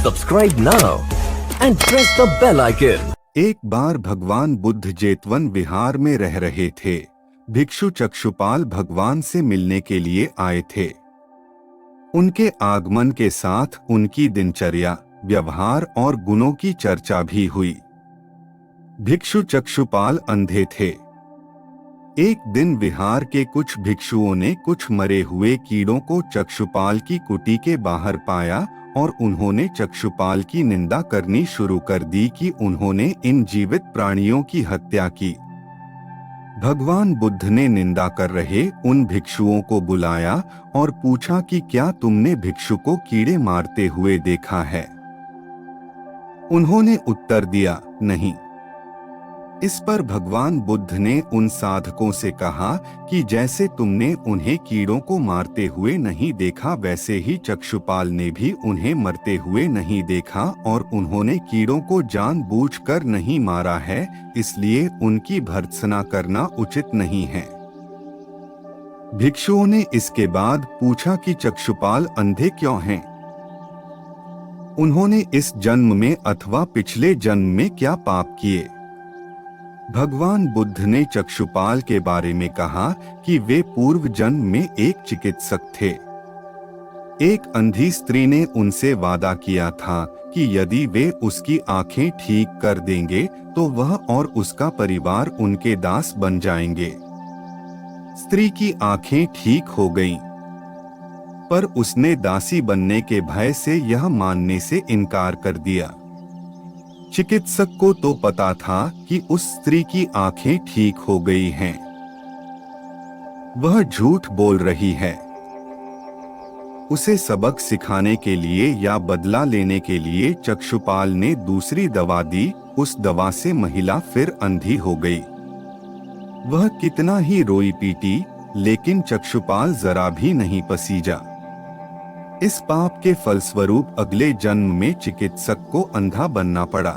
Subscribe now and press the bell icon. एक बार भगवान बुद्ध जेतवन विहार में रह रहे थे। भिक्षु चक्षुपाल भगवान से मिलने के लिए आए थे। उनके आगमन के साथ उनकी दिनचर्या, व्यवहार और गुणों की चर्चा भी हुई। भिक्षु चक्षुपाल अंधे थे। एक दिन विहार के कुछ भिक्षुओं ने कुछ मरे हुए कीड़ों को चक्षुपाल की कुटी के बाहर पाया और उन्होंने चक्षुपाल की निंदा करनी शुरू कर दी कि उन्होंने इन जीवित प्राणियों की हत्या की। भगवान बुद्ध ने निंदा कर रहे उन भिक्षुओं को बुलाया और पूछा कि क्या तुमने भिक्षु को कीड़े मारते हुए देखा है? उन्होंने उत्तर दिया, नहीं। इस पर भगवान बुद्ध ने उन साधकों से कहा कि जैसे तुमने उन्हें कीड़ों को मारते हुए नहीं देखा, वैसे ही चक्षुपाल ने भी उन्हें मरते हुए नहीं देखा और उन्होंने कीड़ों को जानबूझकर नहीं मारा है, इसलिए उनकी भर्त्सना करना उचित नहीं है। भिक्षुओं ने इसके बाद पूछा कि चक्षुपाल अंधे क्यों हैं? उन्होंने इस जन्म में अथवा पिछले जन्म में क्या पाप किए? भगवान बुद्ध ने चक्षुपाल के बारे में कहा कि वे पूर्व जन्म में एक चिकित्सक थे। एक अंधी स्त्री ने उनसे वादा किया था कि यदि वे उसकी आंखें ठीक कर देंगे तो वह और उसका परिवार उनके दास बन जाएंगे। स्त्री की आंखें ठीक हो गईं, पर उसने दासी बनने के भय से यह मानने से इनकार कर दिया। चिकित्सक को तो पता था कि उस स्त्री की आंखें ठीक हो गई हैं। वह झूठ बोल रही है। उसे सबक सिखाने के लिए या बदला लेने के लिए चक्षुपाल ने दूसरी दवा दी। उस दवा से महिला फिर अंधी हो गई। वह कितना ही रोई पीटी, लेकिन चक्षुपाल जरा भी नहीं पसीजा। इस पाप के फलस्वरूप अगले जन्म में चिकित्सक को अंधा बनना पड़ा।